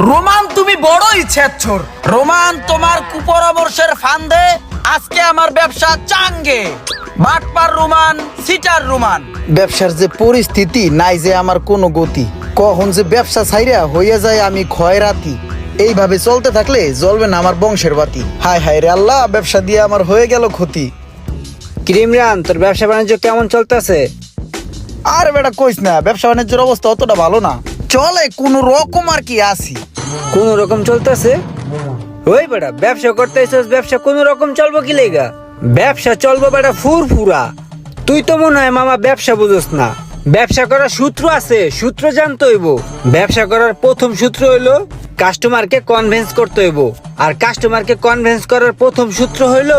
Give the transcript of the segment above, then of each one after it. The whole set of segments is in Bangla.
রোমান তুমি বড়ই ছেচ্ছর। রোমান তোমার কুপরামর্শের ফান্দে আজকে আমার ব্যবসা চাঙ্গে। বাটপার রোমান, সিটার রোমান। ব্যবসার যে পরিস্থিতি নাই, যে আমার কোনো গতি, কখন যে ব্যবসা ছাইরা হইয়া যায় আমি খয়রাতি। এইভাবে চলতে থাকলে জ্বলবে না আমার বংশের বাতি। হায় হায় রে আল্লাহ, ব্যবসা দিয়ে আমার হয়ে গেল ক্ষতি। ইমরান, তোর ব্যবসা বাণিজ্য কেমন চলতেছে? আর বেটা কইস না, ব্যবসা বাণিজ্যের অবস্থা অতটা ভালো না, চলে কোনো রকম আর কি আছি। কোন রকম চলতেছে? ওই বেটা ব্যবসা করতেছিস, ব্যবসা কোন রকম চলবো কি লেগা? ব্যবসা চলবো বেটা ফুরফুরা। তুই তো মনে হয় মামা ব্যবসা বুঝোস না। ব্যবসা করার সূত্র আছে, সূত্র জানতে হইব। ব্যবসা করার প্রথম সূত্র হইলো কাস্টমারকে কনভিন্স করতে হইব। আর কাস্টমারকে কনভিন্স করার প্রথম সূত্র হইলো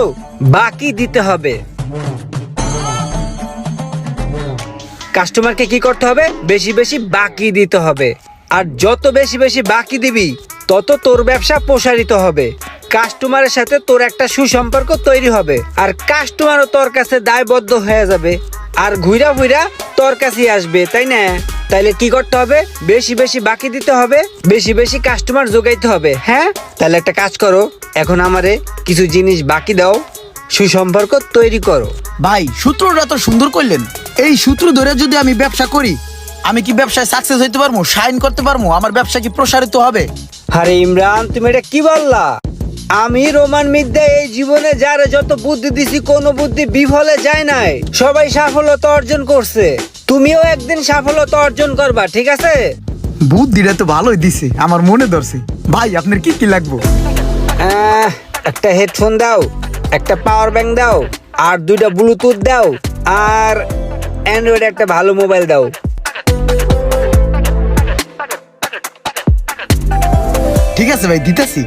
বাকি দিতে হবে। কাস্টমারকে কি করতে হবে? বেশি বেশি বাকি দিতে হবে। আর যত বেশি বেশি বাকি দিবি তত তোর ব্যবসা প্রসারিত হবে। কাস্টমারের সাথে তোর একটা সুসম্পর্ক তৈরি হবে, আর কাস্টমারও তোর কাছে দায়বদ্ধ হয়ে যাবে, আর ঘুরা ঘুরা তোর কাছেই আসবে, তাই না? তাইলে কি করতে হবে? বেশি বেশি বাকি দিতে হবে, বেশি বেশি কাস্টমার যোগাইতে হবে। হ্যাঁ, তাহলে একটা কাজ করো, এখন আমারে কিছু জিনিস বাকি দাও, সুসম্পর্ক তৈরি করো। ভাই সূত্রটা তো সুন্দর করলেন। এই সূত্র ধরে যদি আমি ব্যবসা করি, আমি কি ব্যবসায় সাকসেস হইতে পারবো, শাইন করতে পারবো, আমার ব্যবসা কি প্রসারিত হবে? আরে ইমরান, তুমি এটা কি বললা? আমি রোমান মিদ্যা এই জীবনে যারা যত বুদ্ধি দিছি, কোনো বুদ্ধি বিফলে যায় নাই। সবাই সাফল্যতা অর্জন করছে। তুমিও একদিন সাফল্যতা অর্জন করবা, ঠিক আছে? বুদ্ধিটা তো ভালোই দিছে, আমার মনে ধরছে। ভাই আপনার কি কি লাগবো? একটা হেডফোন দাও, একটা পাওয়ার ব্যাংক দাও, আর দুইটা ব্লুটুথ দাও, আর অ্যান্ড্রয়েড একটা ভালো মোবাইল দাও। ঠিক আছে ভাই, দিতেছি।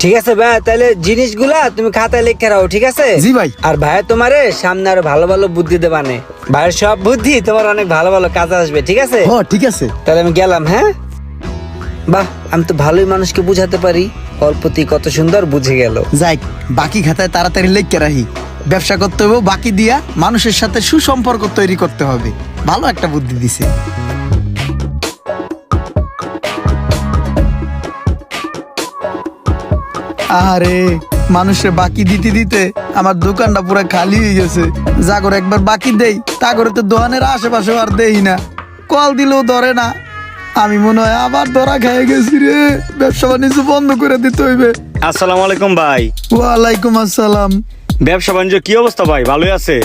ঠিক আছে ভাই, তাহলে জিনিসগুলা তুমি খাতায় লিখে রাখো, ঠিক আছে? জি ভাই। আর ভাই তোমারে সামনে আরো ভালো ভালো বুদ্ধি দেবানে। ভাইয়ের সব বুদ্ধি তোমার অনেক ভালো ভালো কাজে আসবে, ঠিক আছে? হ ঠিক আছে। তাহলে আমি গেলাম। হ্যাঁ, বাহ, আমি তো ভালোই মানুষকে বুঝাতে পারি। অল্পতি কত সুন্দর বুঝে গেল। যাই, বাকি খাতায় তাড়াতাড়ি লিখে রাখি। ব্যবসা করতে হবে বাকি দিয়া, মানুষের সাথে সুসম্পর্ক তৈরি করতে হবে। ভালো একটা বুদ্ধি দিছে। আরে মানুষের বাকি দিতে দিতে আমার দোকানটা পুরো খালি হয়ে গেছে। জাগর একবার বাকি দেই, তা করে তো দোকানের আশেপাশে আর দেই না, কল দিলেও ধরে না। আমি মনে হয় আবার ধরা খেয়ে গেছি রে, ব্যবসা বাণিজ্য বন্ধ করে দিতে হইবে। আসসালামু আলাইকুম ভাই। ওয়ালাইকুম আসসালাম। ব্যবসা বাণিজ্য কি অবস্থা ভাই? ভালোই আছে?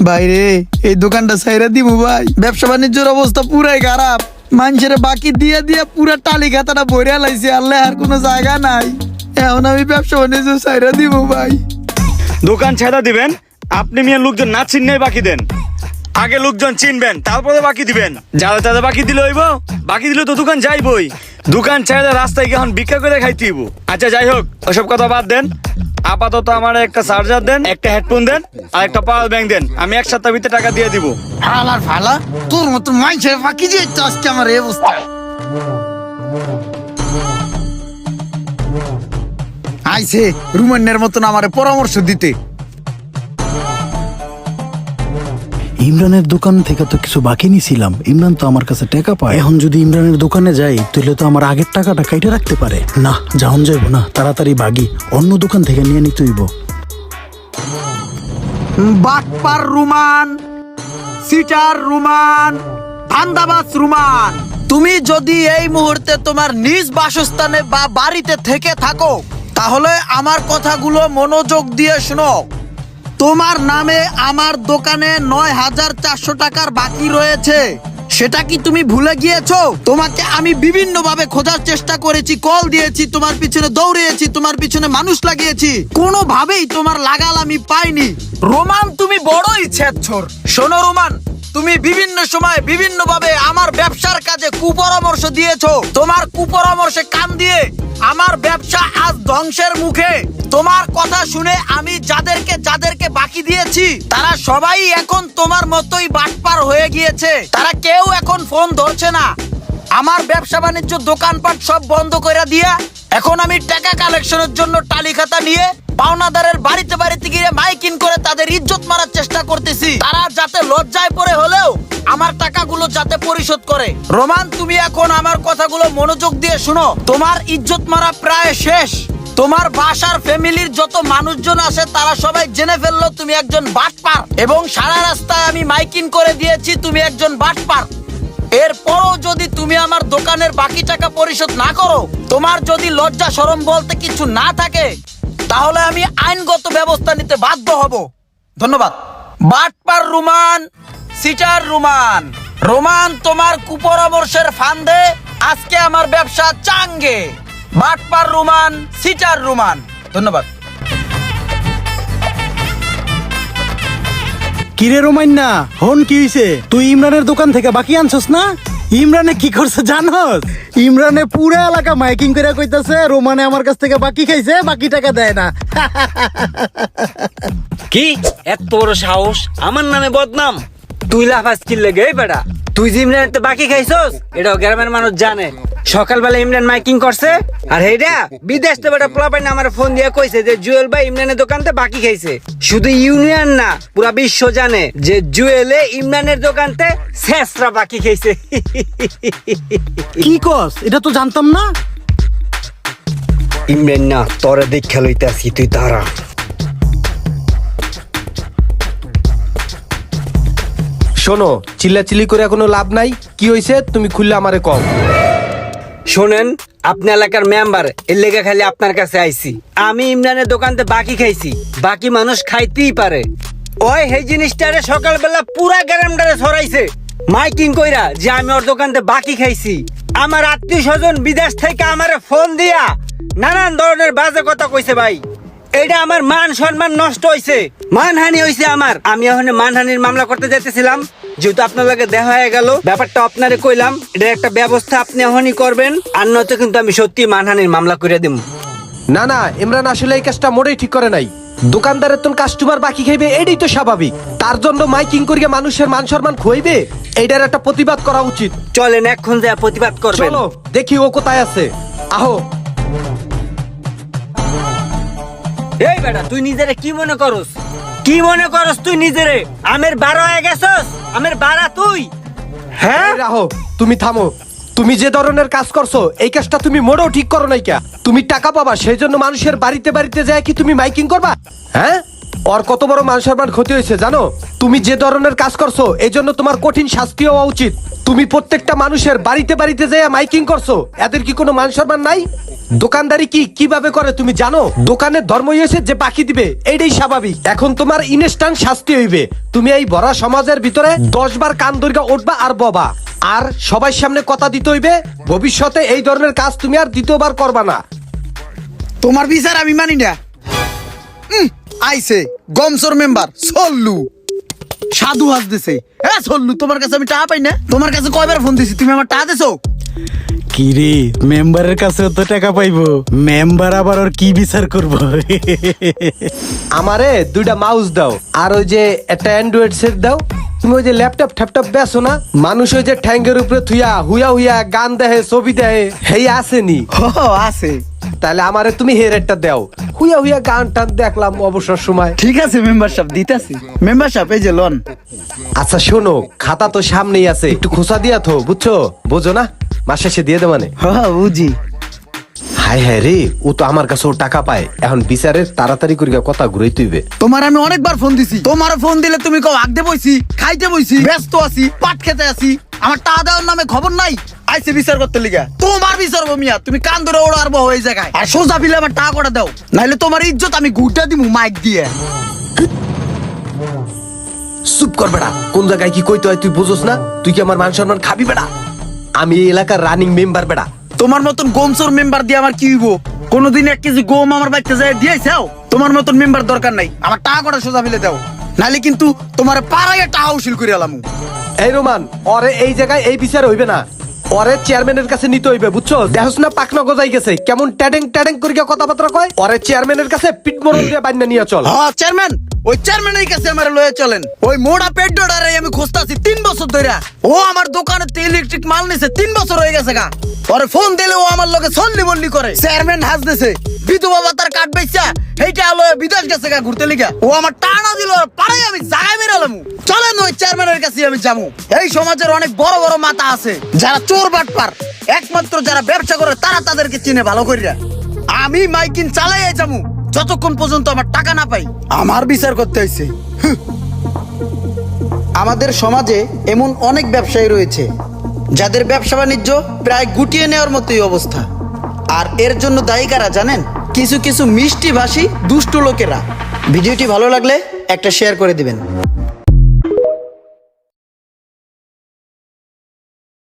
ভাই রে, এই দোকানটা ছাইরা দিমু ভাই, ব্যবসা বাণিজ্যের অবস্থা পুরাই খারাপ। মানুষের বাকি দিয়ে দিয়ে পুরা টালি খাতাটা ভরে লাইছে, আল্লাহ আর কোনো জায়গা নাই। এখন আমি ব্যবসা বাণিজ্য ছাইরা দিমু ভাই। দোকান ছেড়া দিবেন? আপনি মিয়া লোকজন না চিনলেই বাকি দেন। আগে লোকজন চিনবেন, তারপরে বাকি দিবেন। যারা যারা বাকি দিলে হইব, বাকি দিলে তো দোকান যাইবই। দোকান ছেড়ে রাস্তায় গিয়ে এখন ভিক্ষা করে খাইতে হইব। আচ্ছা যাই হোক, ওসব কথা বাদ দেন। আপাতত আমার একটা চার্জার দেন, একটা হেডফোন দেন, আর একটা পাওয়ার ব্যাংক দেন। আমি এক সপ্তাহ ভিতরে টাকা দিয়ে দিব। ফালা ফালা, তোর মতো মানুষের বাকি দিয়ে তো আজকে আমার এই অবস্থা। আইছে রুমান্নের মতন আমারে পরামর্শ দিতে। ইমরানের দোকান থেকে তো কিছু বাকি নিছিলাম, ইমরান তো আমার কাছে টাকা পায়। এখন যদি ইমরানের দোকানে যাই তাহলে তো আমার আগের টাকাটা কাইটে রাখতে পারে। না, যাওন যাইব না, তাড়াতাড়ি বাগি অন্য দোকান থেকে নিয়ে নিতে হইব। বাটপার রুমান, সিটার রুমান, ধান্দাবাজ রুমান, তুমি যদি এই মুহূর্তে তোমার নিজ বাসস্থানে বা বাড়িতে থেকে থাকো, তাহলে আমার কথাগুলো মনোযোগ দিয়ে শোনো। তোমার নামে আমার দোকানে ৯,৪০০ টাকার বাকি রয়েছে। সেটা কি তুমি ভুলে গিয়েছো? তোমাকে আমি বিভিন্ন ভাবে খোঁজার চেষ্টা করেছি, কল দিয়েছি, তোমার পিছনে দৌড়িয়েছি, তোমার পিছনে মানুষ লাগিয়েছি, কোনোভাবেই তোমার লাগাল আমি পাইনি। রোমান তুমি বড়ই ছেচ্ছর। শোনো রোমান, তুমি বিভিন্ন সময় বিভিন্ন ভাবে আমার ব্যবসার কাজে কুপরামর্শ দিয়েছো। তোমার কুপরামর্শে কান দিয়ে আমার ব্যবসা আজ ধ্বংসের মুখে। তোমার কথা শুনে আমি যাদেরকে বাকি দিয়েছি, তারা সবাই এখন তোমার মতোই বাটপার হয়ে গিয়েছে। তারা কেউ এখন ফোন ধরছে না। আমার ব্যবসা বাণিজ্য দোকানপাট সব বন্ধ করে দিয়া এখন আমি টাকা কালেকশনের জন্য টালি খাতা নিয়ে পাওনাদারের বাড়িতে বাড়িতে গিয়ে মাইকিং করে তাদের ইজ্জত মারার চেষ্টা করতেছি, তারা যাতে লজ্জায় পড়ে হলেও আমার টাকাগুলো যাতে পরিশোধ করে। রোমান, তুমি এখন আমার কথাগুলো মনোযোগ দিয়ে শুনো। তোমার ইজ্জত মারা প্রায় শেষ। তোমার বাসার ফ্যামিলির যত মানুষজন আছে তারা সবাই জেনে ফেললো তুমি একজন বাটপার, এবং সারা রাস্তায় আমি মাইকিং করে দিয়েছি তুমি একজন বাটপার। এরপরও যদি তুমি আমার দোকানের বাকি টাকা পরিশোধ না করো, তোমার যদি লজ্জা শরম বলতে কিছু না থাকে, তাহলে আমি আইনগত ব্যবস্থা নিতে বাধ্য হব। ধন্যবাদ। বাটপার রুমান, সিটার রুমান। রোমান, তোমার কুপরামর্শের ফান্দে আজকে আমার ব্যবসা চাঙ্গে। বাটপার রুমান, সিটার রুমান। ধন্যবাদ। কিরে রোমাইন্না, হন কি হইছে? তুই ইমরানের দোকান থেকে বাকি আনছস না? ইমরানে কি করছে জানোস? ইমরানে পুরো এলাকা মাইকিং করে কইতাছে রোমানে আমার কাছ থেকে বাকি খাইছে, বাকি টাকা দেয় না। কি এত বড় সাহস, আমার নামে বদনাম? তুই লাফাস কি লেগে বেটা? তুই যে ইমরানের তো বাকি খাইছস এটাও গ্রামের মানুষ জানে। সকালবেলা ইমরান মাইকিং করছে, আর হেডা বিদেশ থেকে বেটা পোলাপাইন আমার ফোন দিয়ে কইছে যে জুয়েল ভাই ইমরানের দোকানতে বাকি খাইছে। শুধু ইউনিয়ন না, পুরা বিশ্ব জানে যে জুয়েলে ইমরানের দোকানতে শেষরা বাকি খাইছে। কি কস? এটা তো জানতাম না। ইমরান না, তোরে দেখা লইতাছি, তুই দাঁড়া। শোনো, চিল্লাচিল্লি করে কোনো লাভ নাই। কি হইছে তুমি খুললে আমারে কও। শোনেন, আপনি এলাকার মেম্বার, এর লেগে খালি আপনার কাছে আইছি। আমি ইমরানের দোকানতে বাকি খাইছি, বাকি মানুষ খাইতেই পারে। ওই এই জিনিসটারে সকালবেলা পুরা গ্রামটারে ছড়াইছে মাইকিং কইরা যে আমি ওর দোকানতে বাকি খাইছি। আমার আত্মীয় স্বজন বিদেশ থেকে আমারে ফোন দিয়া নানান ধরনের বাজে কথা কইছে ভাই। এটা আমার মান সম্মান নষ্ট হইছে, মানহানি হইছে আমার। আমি এখন মানহানির মামলা করতে যাইতেছিলাম, যেহেতু আপনার লগে দেখা হয়ে গেল, ব্যাপারটা আপনারে কইলাম, এটার একটা ব্যবস্থা আপনি এখনই করবেন, আর নয়তো কিন্তু আমি সত্যি মানহানির মামলা করে দিব। না না, ইমরান আসলে এই কাজটা মোটেই ঠিক করে নাই। দোকানদারের তো কাস্টমার বাকি খাইবে, এটাই তো স্বাভাবিক। তার জন্য মাইকিং করিয়ে মানুষের মান সম্মান খইবে, এইটার একটা প্রতিবাদ করা উচিত। চলেন এখন যা প্রতিবাদ করবেন। চলো দেখি ও কোথায় আছে। আহো। এই বেটা, তুই নিজেরে কি মনে করস? কি মনে করস তুই নিজেরে? আমের বারো হয়ে গেছস? আমের বাড়া তুই? হ্যাঁ, এই রাহো, তুমি থামো। তুমি যে ধরনের কাজ করছো এই কাজটা তুমি মোটেও ঠিক করো নাই। কা তুমি টাকা পাবা সেই জন্য মানুষের বাড়িতে বাড়িতে যায় কি তুমি মাইকিং করবা? হ্যাঁ, ওর কত বড় মান সম্মান ক্ষতি হয়েছে জানো? তুমি যে ধরনের কাজ করছো এই জন্য তোমার কঠিন শাস্তি হওয়া উচিত। তুমি প্রত্যেকটা মানুষের বাড়িতে বাড়িতে যায় মাইকিং করছো, এদের কি কোনো মান সম্মান নাই? দোকানদারি কি কিভাবে করে তুমি জানো? দোকানের ধর্মই হয়েছে যে বাকি দিবে, এইটাই স্বাভাবিক। এখন তোমার ইনস্ট্যান্ট শাস্তি হইবে। তুমি এই ভরা সমাজের ভিতরে 10 বার কান দৈর্ঘ্য উঠবা আর ববা, আর সবার সামনে কথা দিতে হইবে ভবিষ্যতে এই ধরনের কাজ তুমি আর দ্বিতীয়বার করবা না। তোমার বিচার আমি মানি না। আইছে গমসর মেম্বার সল্লু, সাধু হাসতেছে। হ্যাঁ সল্লু, তোমার কাছে আমি টাকা পাই না? তোমার কাছে কয়বার ফোন দিছি, তুমি আমার টাকা দিছো? কি রে, মেম্বারের কাছে তো টাকা পাইবো, মেম্বার আবার ওর কি বিচার করবো? আমারে 2টা মাউস দাও, আর ওই যে একটা অ্যান্ড্রয়েড সেট দাও। তুমি ওই যে ল্যাপটপ ট্যাপটপ বেছো না, মানুষ ওই যে ঠ্যাঙ্গের উপরে থুইয়া হুইয়া হুইয়া গান দেহে ছবি দেহে, হেই আসেনি? আছে। তাহলে আমারে তুমি হেরেটটা দাও, হুইয়া হুইয়া গান টান দেখলাম অবসর সময়। ঠিক আছে মেম্বারশিপ দিতাছি। মেম্বারশিপ এই যে লোন। আচ্ছা শোনো, খাতা তো সামনেই আছে, একটু খোসা দিয়া থো, বুঝছো? বোঝো না, মাস শেষে দিয়ে দে মানে। বুঝি। হায় হায় রে, ও তো আমার কাছেও টাকা পায়। এখন বিচারের তাড়াতাড়ি করে কথা ঘুরাই তুইবে। তোমার আমি অনেকবার ফোন দিছি, তোমার ফোন দিলে তুমি কও আগতে বইছি, খাইতে বইছি, ব্যস্ত আছি, পাট খেতে আছি, আমার টাকা দেওয়ার নামে খবর নাই। আইছে বিচার করতে লিগা। তোমার বিচার গো মিয়া, তুমি কান ধরে ওড় আরবো ওই জায়গায়, আর সোজা বিলে আমার টাকা কটা দাও, নাইলে তোমার ইজ্জত আমি গুটা দিমু মাইক দিয়ে। চুপ কর বেড়া, কোন জায়গায় কি কইতে হয় তুই বুঝোস না? তুই কি আমার মান সম্মান খাবি বেড়া? আমি এই এলাকার রানিং মেম্বার বেড়া। তোমার মতন গোমসর মেম্বার দিয়ে আমার কি হইব? কোনদিন 1 কেজি গম আমার বাড়িতে যায় দিয়েছাও? তোমার মতন মেম্বার দরকার নাই, আমার টাকা কটা সোজা বিলে দাও, নাইলে কিন্তু তোমার পাড়ায় টাকা উসিল করে আলামু। এই রোমান, ওরে এই জায়গায় এই বিচার হইবে না, ওরে চেয়ারম্যানের কাছে নিতে হইবে, বুঝছো? দেখোস না পাকনা গজাই গেছে, কেমন ট্যাডেং ট্যাডেং করিয়া কথাবার্তা কয়। ওরে চেয়ারম্যানের কাছে পিট মরল দিয়ে বাইনা নিয়ে চল। হ্যাঁ চেয়ারম্যান, ওই চেয়ারম্যানের কাছে আমার লয়ে চলেন। ওই মোড়া পেট ডোডারে আমি খুঁজতাছি 3 বছর ধরে। ও আমার দোকানে ইলেকট্রিক মাল নিছে 3 বছর হয়ে গেছে গা। ওরে ফোন দিলে ও আমার লগে সল্লি বল্লি করে। চেয়ারম্যান হাসতেছে, বিধবা ভাতার কার্ড বেচা এইটা হলো বিদেশ গেছে গা ঘুরতে লিগা। ও আমার টানা দিল পাড়াই আমি জায়গায় বেরোলাম। চলেন ওই চেয়ারম্যানের কাছে আমি যাবো। এই সমাজের অনেক বড় বড় মাথা আছে যারা চোর বাটপার, একমাত্র যারা ব্যবসা করে তারা তাদেরকে চিনে ভালো করিয়া। আমি মাইকিন চালাই যাবো যতক্ষণ পর্যন্ত আমার টাকা না পাই। আমার বিচার করতে হয়েছে। আমাদের সমাজে এমন অনেক ব্যবসায়ী রয়েছে যাদের ব্যবসা বাণিজ্য প্রায় গুটিয়ে নেওয়ার মতোই অবস্থা। আর এর জন্য দায়ী কারা জানেন? কিছু কিছু মিষ্টি ভাষী দুষ্ট লোকেরা। ভিডিওটি ভালো লাগলে একটা শেয়ার করে দিবেন।